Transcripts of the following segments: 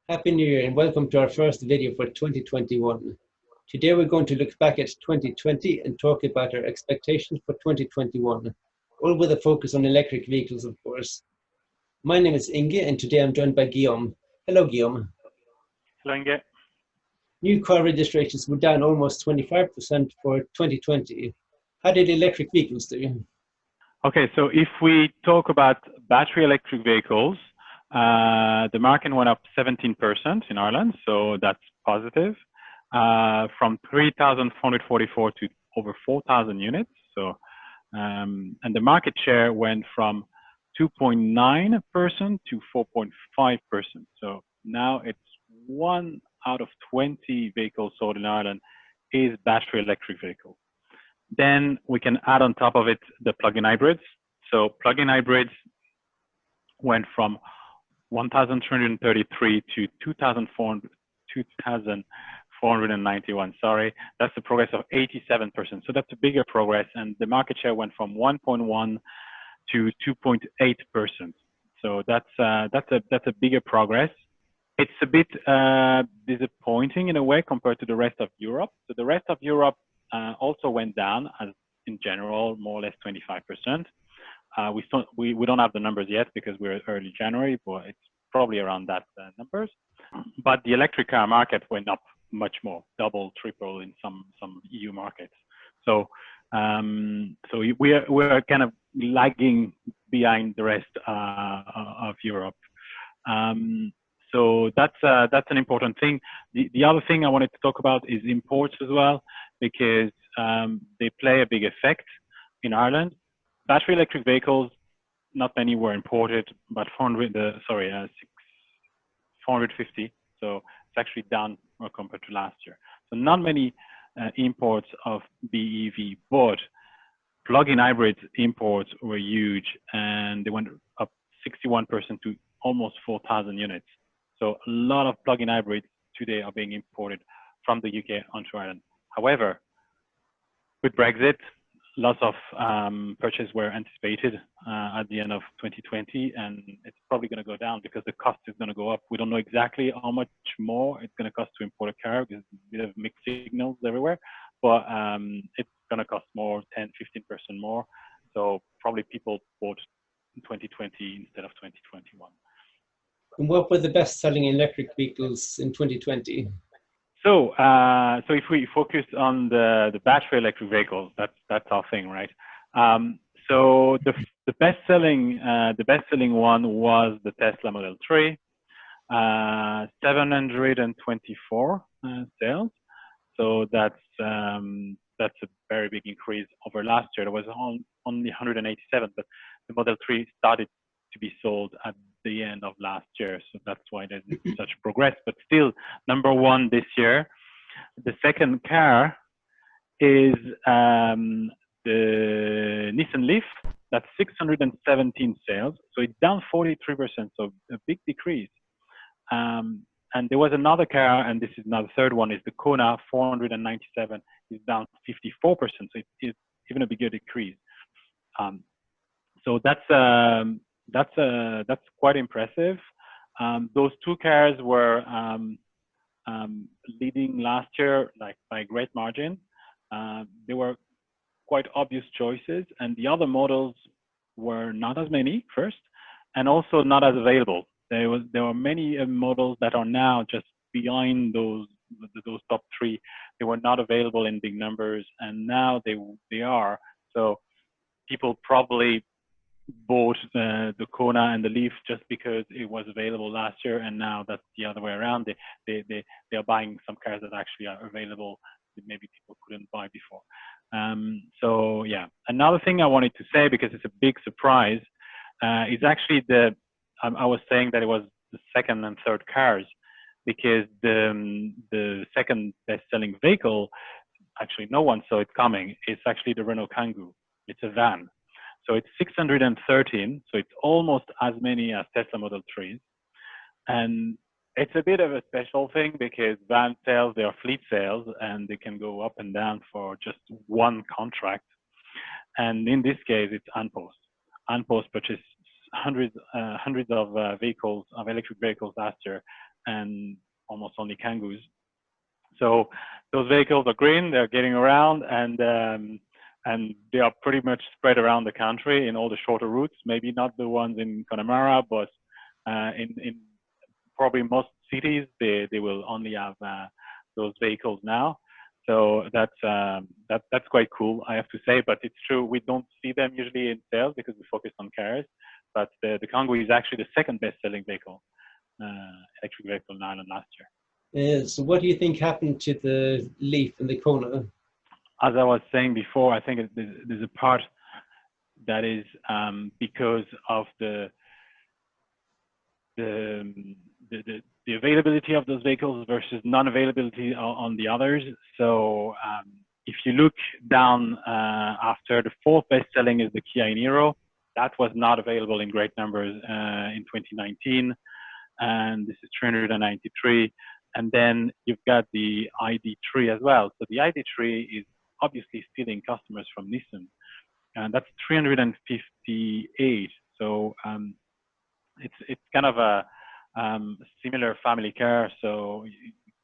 Happy New Year and welcome to our first video for 2021. Today we're going to look back at 2020 and talk about our expectations for 2021, all with a focus on electric vehicles, of course. My name is Inge and today I'm joined by Guillaume. Hello, Guillaume. Hello, Inge. New car registrations were down almost 25% for 2020. How did electric vehicles do? Okay, so if we talk about battery electric vehicles, the market went up 17% in Ireland, so that's positive, from 3,444 to over 4,000 units. So, and the market share went from 2.9% to 4.5%. So now it's 1 out of 20 vehicles sold in Ireland is battery electric vehicles. Then we can add on top of it the plug-in hybrids. So plug-in hybrids went from 1,333 to 2,491. Sorry, that's a progress of 87%. So that's a bigger progress, and the market share went from 1.1 to 2.8%. So that's a bigger progress. It's a bit disappointing in a way compared to the rest of Europe. So the rest of Europe also went down, as in general, more or less 25%. We don't have the numbers yet because we're early January, but it's probably around that numbers. But the electric car market went up much more, double, triple in some EU markets. So we are kind of lagging behind the rest of Europe. So that's an important thing. The other thing I wanted to talk about is imports as well, because they play a big effect in Ireland. Battery electric vehicles, not many were imported, but 450. So it's actually down compared to last year. So not many imports of BEV, but plug-in hybrid imports were huge, and they went up 61% to almost 4,000 units. So a lot of plug-in hybrids today are being imported from the UK onto Ireland. However, with Brexit, lots of purchases were anticipated at the end of 2020, and it's probably going to go down because the cost is going to go up. We don't know exactly how much more it's going to cost to import a car because there's a bit of mixed signals everywhere, but it's going to cost more, 10, 15% more. So probably people bought in 2020 instead of 2021. And what were the best-selling electric vehicles in 2020? So if we focus on the battery electric vehicles, that's our thing, right? So the best-selling one was the Tesla Model 3, 724 sales. So that's a very big increase over last year. There was only 187, but the Model 3 started to be sold at the end of last year, so that's why there's such progress. But still, number one this year. The second car is the Nissan Leaf. That's 617 sales, so it's down 43%, so a big decrease. And there was another car, and this is now the third one, is the Kona 497, is down 54%, so it's even a bigger decrease. So that's quite impressive. Those two cars were leading last year, like by a great margin. They were quite obvious choices, and the other models were not as many first, and also not as available. There were many models that are now just behind those top three. They were not available in big numbers, and now they are. So people probably bought the Kona and the Leaf just because it was available last year, and now that's the other way around. They are buying some cars that actually are available that maybe people couldn't buy before. So yeah, another thing I wanted to say, because it's a big surprise, is actually I was saying that it was the second and third cars, because the second best-selling vehicle, actually no one saw it coming. It's actually the Renault Kangoo. It's a van. So it's 613, so it's almost as many as Tesla Model 3s. And it's a bit of a special thing because van sales, they are fleet sales, and they can go up and down for just one contract. And in this case, it's An Post. An Post purchased hundreds of vehicles, of electric vehicles last year, and almost only Kangaus. So those vehicles are green, they're getting around, and they are pretty much spread around the country in all the shorter routes. Maybe not the ones in Connemara, but in probably most cities, they will only have those vehicles now. So that's quite cool, I have to say. But it's true, we don't see them usually in sales because we focus on cars. But the Kangoo is actually the second best-selling vehicle, electric vehicle in Ireland last year. So what do you think happened to the Leaf and the Kona? As I was saying before, I think there's a part that is because of the availability of those vehicles versus non-availability on the others. So if you look down after the fourth best-selling is the Kia Niro, that was not available in great numbers in 2019, and this is 393. And then you've got the ID.3 as well. So the ID.3 is obviously stealing customers from Nissan, and that's 358. So it's kind of a similar family car. So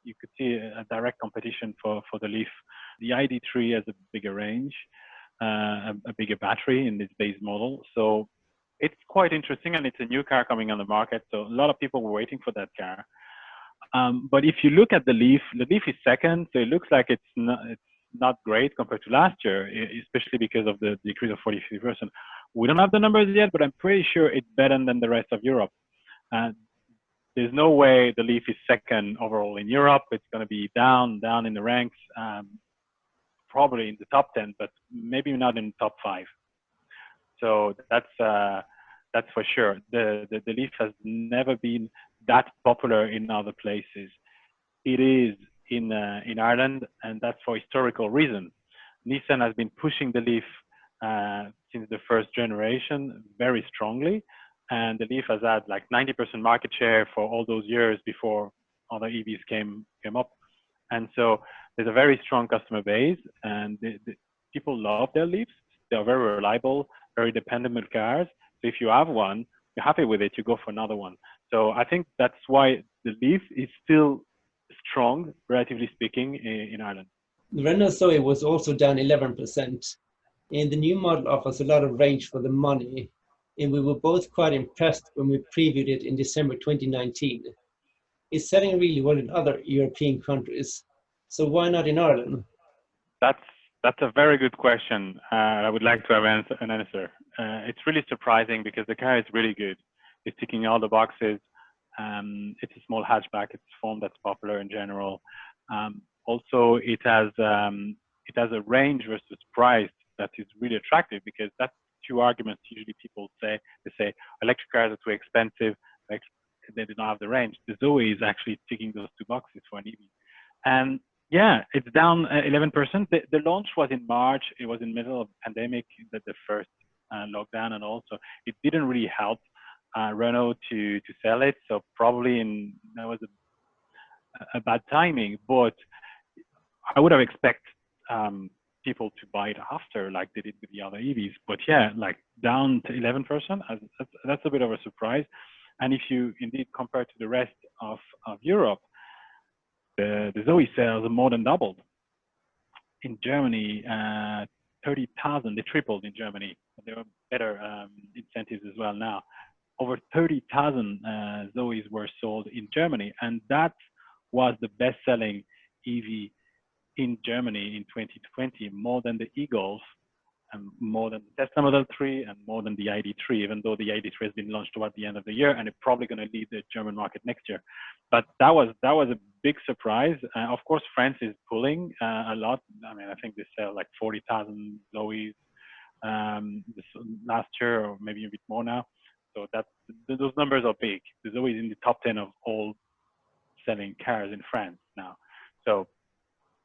you could see a direct competition for the Leaf. The ID.3 has a bigger range, a bigger battery in this base model. So it's quite interesting, and it's a new car coming on the market. So a lot of people were waiting for that car. But if you look at the Leaf is second, so it looks like it's not great compared to last year, especially because of the decrease of 40-50%. We don't have the numbers yet, but I'm pretty sure it's better than the rest of Europe. There's no way the Leaf is second overall in Europe. It's going to be down in the ranks, probably in the top 10, but maybe not in the top 5. So that's for sure. The Leaf has never been that popular in other places. It is in Ireland, and that's for historical reasons. Nissan has been pushing the Leaf since the first generation very strongly, and the Leaf has had like 90% market share for all those years before other EVs came up. And so there's a very strong customer base, and the people love their Leafs. They are very reliable, very dependable cars. So if you have one, you're happy with it, you go for another one. So I think that's why the Leaf is still strong, relatively speaking, in Ireland. The Renault Zoe was also down 11%. And the new model offers a lot of range for the money. And we were both quite impressed when we previewed it in December 2019. It's selling really well in other European countries. So why not in Ireland? That's a very good question. I would like to have an answer. It's really surprising because the car is really good. It's ticking all the boxes. It's a small hatchback. It's a form that's popular in general. Also, it has a range versus price that is really attractive, because that's two arguments usually people say. They say electric cars are too expensive, they do not have the range. The Zoe is actually ticking those two boxes for an EV. And yeah, it's down 11%. The launch was in March. It was in the middle of the pandemic, the first lockdown, and also it didn't really help Renault to sell it. So probably that was a bad timing. But I would have expected people to buy it after, like they did with the other EVs. But yeah, like down to 11%, that's a bit of a surprise. And if you indeed compare to the rest of Europe, the Zoe sales are more than doubled. In Germany, 30,000, they tripled in Germany. There are better incentives as well now. Over 30,000 Zoes were sold in Germany, and that was the best-selling EV in Germany in 2020, more than the e-Golf, and more than the Tesla Model 3, and more than the ID.3, even though the ID.3 has been launched toward the end of the year, and it's probably going to lead the German market next year. But that was a big surprise. Of course, France is pulling a lot. I mean, I think they sell like 40,000 Zoes last year, or maybe a bit more now. So those numbers are big. The Zoe is in the top 10 of all selling cars in France now. So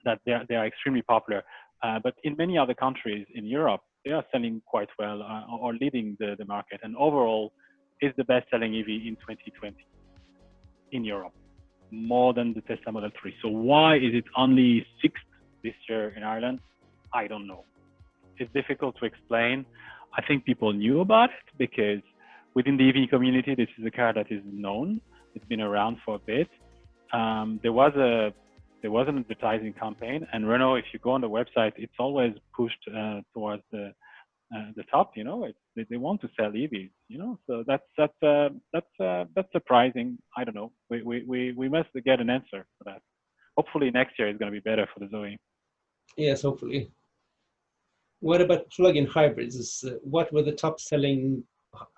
that they are extremely popular. But in many other countries in Europe, they are selling quite well or leading the market. And overall, is the best-selling EV in 2020 in Europe, more than the Tesla Model 3. So why is it only 6th this year in Ireland? I don't know. It's difficult to explain. I think people knew about it because within the EV community, this is a car that is known. It's been around for a bit. there was an advertising campaign, and Renault, if you go on the website, it's always pushed towards the top. You know, they want to sell EVs. You know, so that's surprising. I don't know. We must get an answer for that. Hopefully next year is going to be better for the Zoe. Yes, hopefully. What about plug-in hybrids? What were the top-selling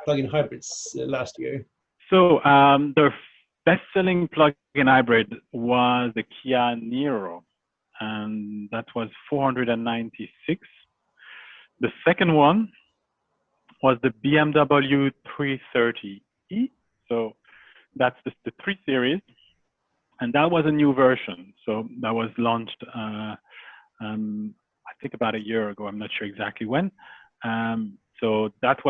plug-in hybrids last year? So the best-selling plug-in hybrid was the Kia Niro, and that was 496. The second one was the BMW 330e. So that's the 3 Series, and that was a new version. So that was launched, I think about a year ago. I'm not sure exactly when. So that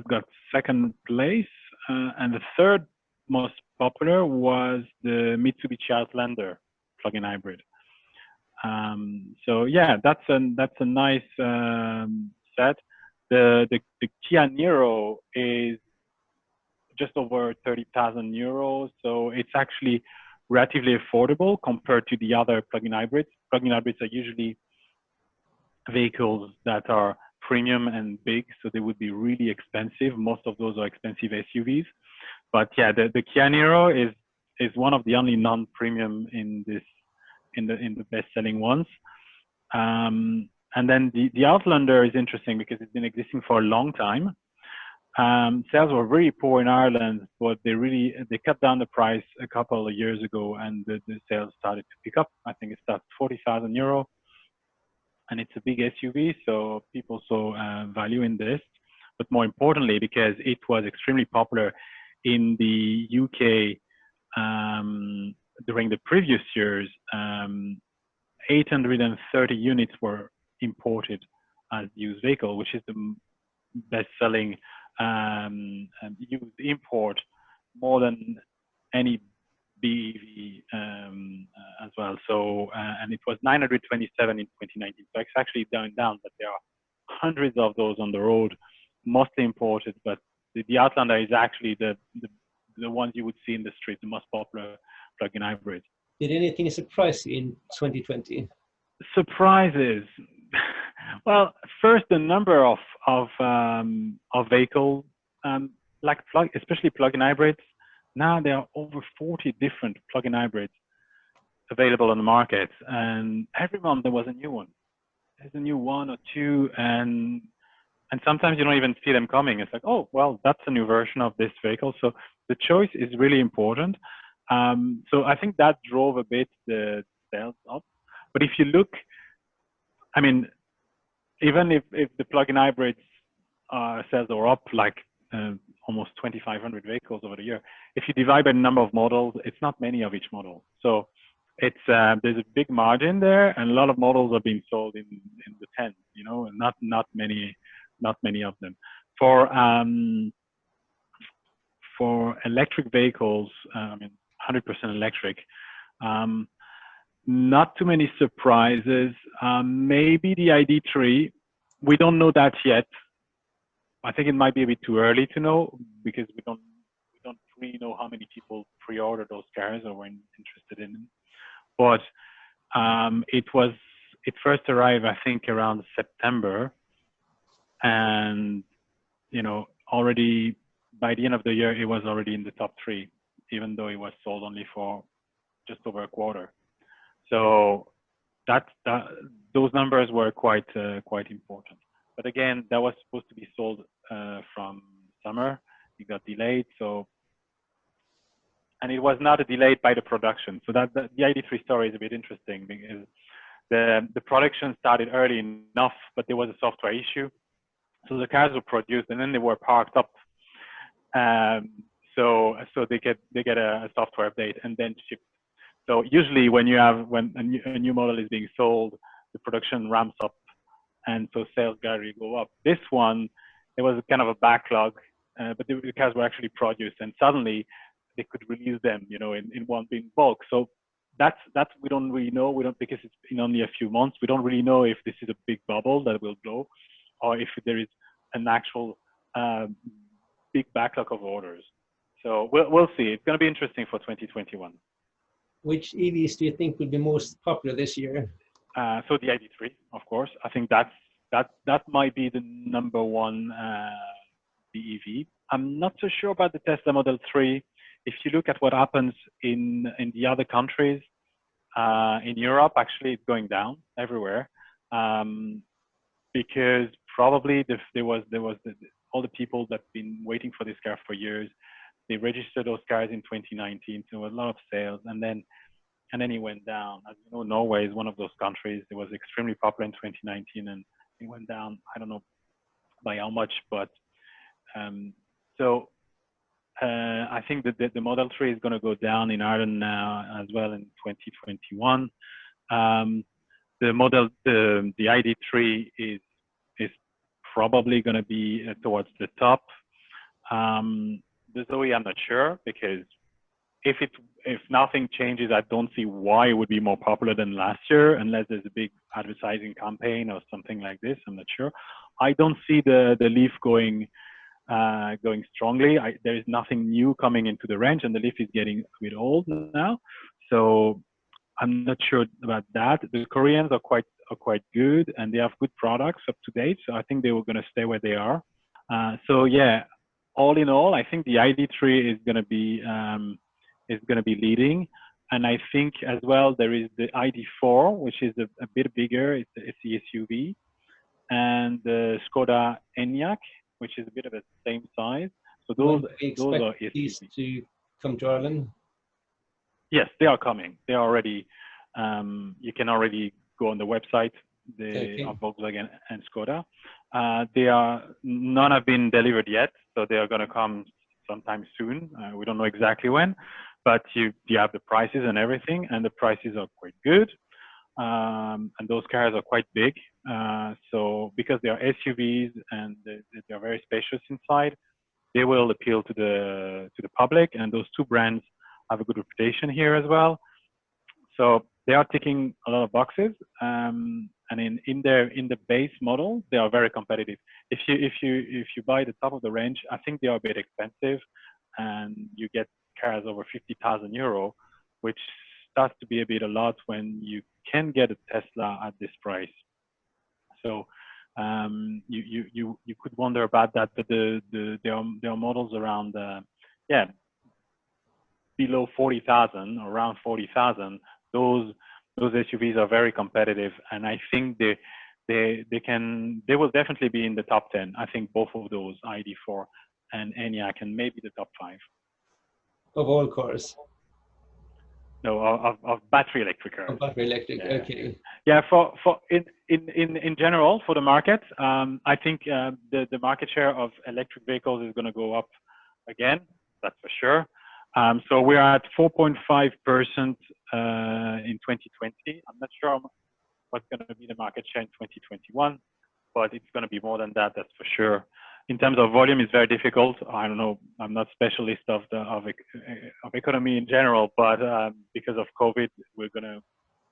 got second place, and the third most popular was the Mitsubishi Outlander plug-in hybrid. So yeah, that's a nice set. The Kia Niro is just over 30,000 euros, so it's actually relatively affordable compared to the other plug-in hybrids. Plug-in hybrids are usually vehicles that are premium and big, so they would be really expensive. Most of those are expensive SUVs. But yeah, the Kia Niro is one of the only non-premium in the best-selling ones. And then the Outlander is interesting because it's been existing for a long time. Sales were very poor in Ireland, but they cut down the price a couple of years ago, and the sales started to pick up. I think it starts 40,000 euro, and it's a big SUV, so people saw value in this. But more importantly, because it was extremely popular in the UK during the previous years, 830 units were imported as used vehicle, which is the best-selling used import, more than any BEV as well. So, and it was 927 in 2019. So it's actually down, but there are hundreds of those on the road, mostly imported. But the Outlander is actually the ones you would see in the street, the most popular plug-in hybrid. Did anything surprise you in 2020? Surprises. Well, first, the number of vehicles, especially plug-in hybrids. Now there are over 40 different plug-in hybrids available on the market, and every month there was a new one. There's a new one or two, and sometimes you don't even see them coming. It's like, oh, well, that's a new version of this vehicle. So the choice is really important. So I think that drove a bit the sales up. But if you look, I mean, even if the plug-in hybrids sales are up like almost 2,500 vehicles over the year, if you divide by the number of models, it's not many of each model. So it's there's a big margin there, and a lot of models are being sold in the tens, you know, and not many of them. For electric vehicles, I mean, 100% electric. Not too many surprises. Maybe the ID.3. We don't know that yet. I think it might be a bit too early to know because we don't really know how many people pre-ordered those cars or were interested in them. But it first arrived, I think, around September, and you know, already by the end of the year, it was already in the top 3, even though it was sold only for just over a quarter. So those numbers were quite important. But again, that was supposed to be sold from summer. It got delayed, and it was not delayed by the production. So the ID.3 story is a bit interesting because the production started early enough, but there was a software issue. So the cars were produced and then they were parked up. So they get a software update and then shipped. So usually when a new model is being sold, the production ramps up, and so sales gradually go up. This one, it was kind of a backlog, but the cars were actually produced, and suddenly they could release them, you know, in one big bulk. So that's we don't really know. We don't, because it's in only a few months. We don't really know if this is a big bubble that will blow, or if there is an actual big backlog of orders. So we'll see. It's going to be interesting for 2021. Which EVs do you think will be most popular this year? So the ID.3, of course. I think that might be the number one BEV. I'm not so sure about the Tesla Model 3. If you look at what happens in the other countries, in Europe, actually, it's going down everywhere, because probably there was all the people that've been waiting for this car for years. They registered those cars in 2019, so a lot of sales, and then it went down. As you know, Norway is one of those countries. It was extremely popular in 2019, and it went down. I don't know by how much, but I think that the Model 3 is going to go down in Ireland now as well in 2021. The ID.3 is probably going to be towards the top. The Zoe, I'm not sure, because if nothing changes, I don't see why it would be more popular than last year, unless there's a big advertising campaign or something like this. I'm not sure. I don't see the Leaf going strongly. There is nothing new coming into the range, and the Leaf is getting a bit old now, so I'm not sure about that. The Koreans are quite good, and they have good products up to date, so I think they were going to stay where they are. So yeah, all in all, I think the ID.3 is going to be leading, and I think as well there is the ID.4, which is a bit bigger. It's the SUV, and the Skoda Enyaq, which is a bit of the same size. So those are these SUVs. to come to Ireland? Yes, they are coming. They are already. You can already go on the website. They are Volkswagen and Skoda. None have been delivered yet, so they are going to come sometime soon. We don't know exactly when, but you have the prices and everything, and the prices are quite good. And those cars are quite big. So because they are SUVs and they are very spacious inside, they will appeal to the public. And those two brands have a good reputation here as well. So they are ticking a lot of boxes. And in the base model, they are very competitive. If you buy the top of the range, I think they are a bit expensive, and you get cars over 50,000 euro, which starts to be a bit a lot when you can get a Tesla at this price. So you could wonder about that, but there are models around below 40,000, around 40,000. Those SUVs are very competitive, and I think they will definitely be in the top 10. I think both of those, ID.4 and Enyaq, and maybe the top 5 of all cars. No, of battery electric cars. Of battery electric, okay. Yeah, for in general for the market, I think the market share of electric vehicles is going to go up again. That's for sure. So we're at 4.5% in 2020. I'm not sure what's going to be the market share in 2021, but it's going to be more than that. That's for sure. In terms of volume, it's very difficult. I don't know. I'm not specialist of economy in general, but because of COVID, we're going to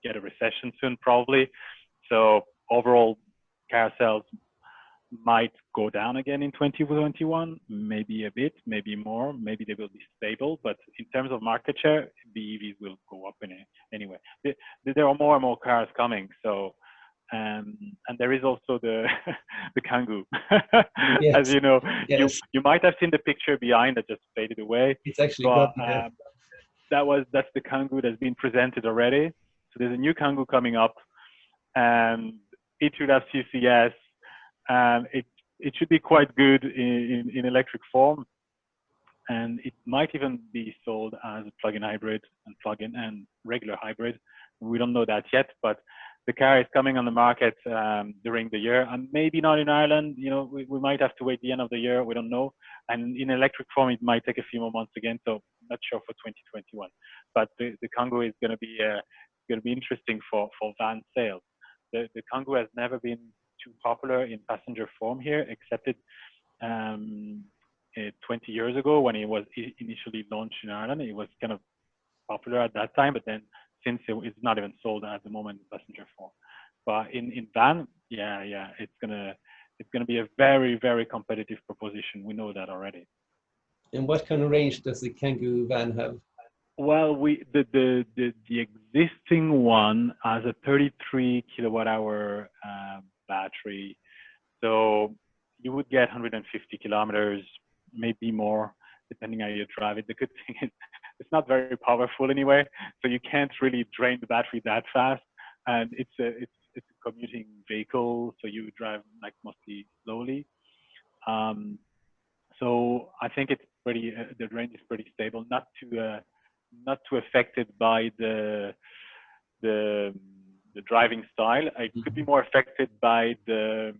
get a recession soon, probably. So overall, car sales might go down again in 2021, maybe a bit, maybe more, maybe they will be stable. But in terms of market share, BEVs will go up anyway. There are more and more cars coming, so. And there is also the Kangoo. Yes. As you know, yes. you might have seen the picture behind that just faded away. It's actually gone, that's the Kangoo that's been presented already. So there's a new Kangoo coming up, and it should have CCS, and it should be quite good in electric form, and it might even be sold as a plug-in hybrid and plug-in and regular hybrid. We don't know that yet, but the car is coming on the market during the year, and maybe not in Ireland. You know, we might have to wait the end of the year. We don't know. And in electric form, it might take a few more months again. So I'm not sure for 2021. But the Kangoo is going to be interesting for van sales. The Kangoo has never been too popular in passenger form here, except 20 years ago when it was initially launched in Ireland. It was kind of popular at that time, but then since it's not even sold at the moment in passenger form. But in van, it's gonna be a very, very competitive proposition. We know that already. And what kind of range does the Kangoo van have? Well, the existing one has a 33 kilowatt hour battery, so you would get 150 kilometers, maybe more, depending how you drive it. The good thing is it's not very powerful anyway, so you can't really drain the battery that fast. And it's a commuting vehicle, so you drive like mostly slowly. Um, so I think it's pretty the range is pretty stable, not too affected by the the driving style. It could be more affected by the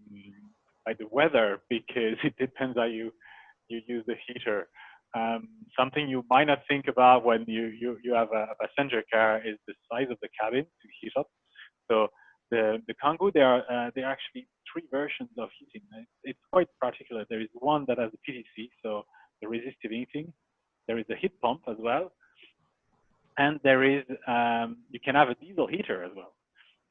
weather because it depends how you use the heater. Something you might not think about when you have a passenger car is the size of the cabin to heat up. So the Kangoo, there are actually three versions of heating. It's quite particular. There is one that has the PTC, so the resistive heating. There is a heat pump as well, and there is you can have a diesel heater as well.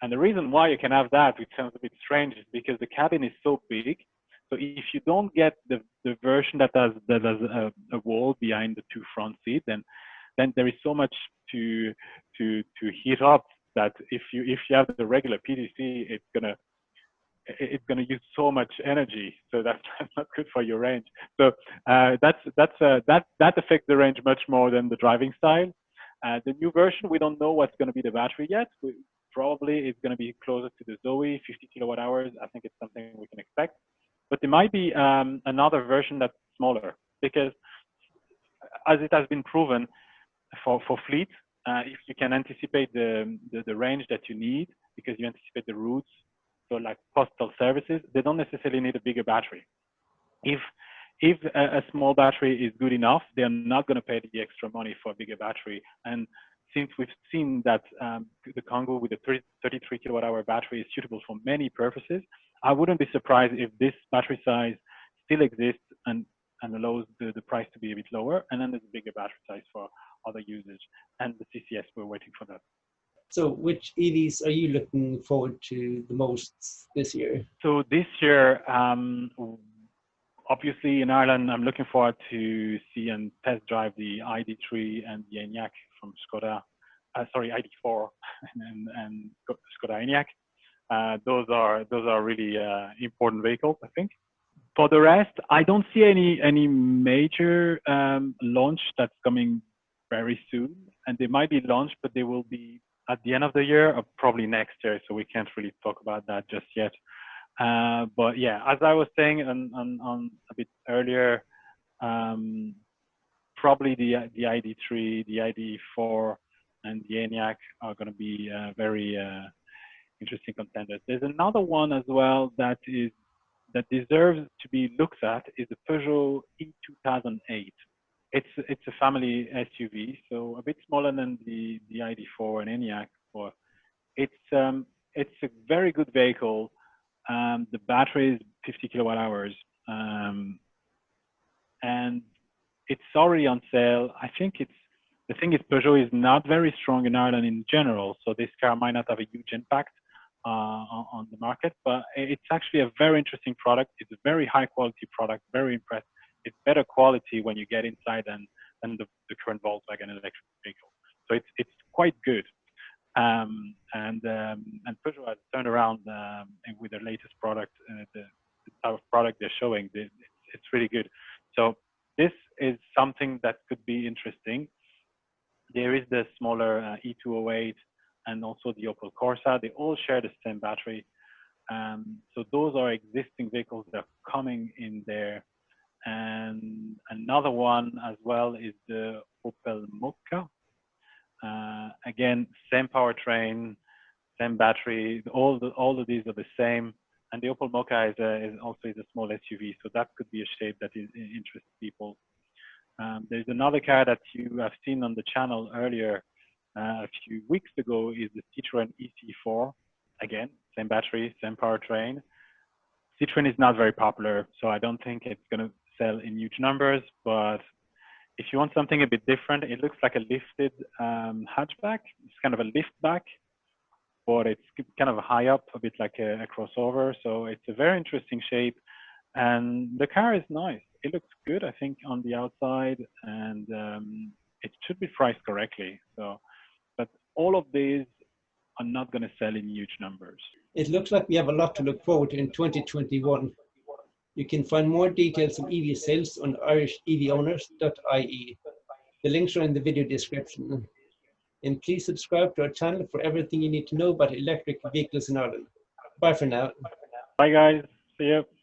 And the reason why you can have that, which sounds a bit strange, is because the cabin is so big. So if you don't get the version that has a wall behind the two front seats, then there is so much to heat up that if you have the regular PTC, it's gonna use so much energy. So that's not good for your range. So that affects the range much more than the driving style. The new version, we don't know what's going to be the battery yet. Probably it's going to be closer to the Zoe, 50 kilowatt hours. I think it's something we can expect. But there might be another version that's smaller because, as it has been proven for fleet, if you can anticipate the range that you need because you anticipate the routes, so like postal services, they don't necessarily need a bigger battery. If a small battery is good enough, they're not going to pay the extra money for a bigger battery. And since we've seen that the Kangoo with a 33 kilowatt hour battery is suitable for many purposes, I wouldn't be surprised if this battery size still exists and allows the price to be a bit lower. And then there's a bigger battery size for other usage. And the CCS, we're waiting for that. So which EVs are you looking forward to the most this year? So this year, obviously in Ireland, I'm looking forward to see and test drive the ID3 and the Enyaq from Skoda. Sorry, ID4 and Skoda Enyaq. Those are really important vehicles, I think. For the rest, I don't see any major launch that's coming very soon, and they might be launched, but they will be at the end of the year or probably next year. So we can't really talk about that just yet. But yeah, as I was saying on a bit earlier, probably the ID3, the ID4, and the Enyaq are going to be very interesting contenders. There's another one as well that deserves to be looked at is the Peugeot E2008. It's a family SUV, so a bit smaller than the ID4 and Enyaq, but it's a very good vehicle. The battery is 50 kilowatt hours, and it's already on sale. I think the thing is Peugeot is not very strong in Ireland in general, so this car might not have a huge impact on the market, but it's actually a very interesting product. It's a very high quality product, very impressed. It's better quality when you get inside than the current Volkswagen electric vehicle. So it's quite good. And Peugeot has turned around with their latest product, the type of product they're showing. It's really good. So this is something that could be interesting. There is the smaller E208 and also the Opel Corsa. They all share the same battery. So those are existing vehicles that are coming in there. And another one as well is the Opel Mokka. Again, same powertrain, same battery. All of these are the same. And the Opel Mokka is also a small SUV, so that could be a shape that interests people. There's another car that you have seen on the channel earlier a few weeks ago is the Citroën EC4. Again, same battery, same powertrain. Citroën is not very popular, so I don't think it's going to sell in huge numbers, but if you want something a bit different, it looks like a lifted hatchback. It's kind of a liftback, but it's kind of high up, a bit like a crossover. So it's a very interesting shape, and the car is nice. It looks good, I think, on the outside, and it should be priced correctly. So, but all of these are not going to sell in huge numbers. It looks like we have a lot to look forward to in 2021. You can find more details on EV sales on irishEVowners.ie. The links are in the video description. And please subscribe to our channel for everything you need to know about electric vehicles in Ireland. Bye for now. Bye guys, see you.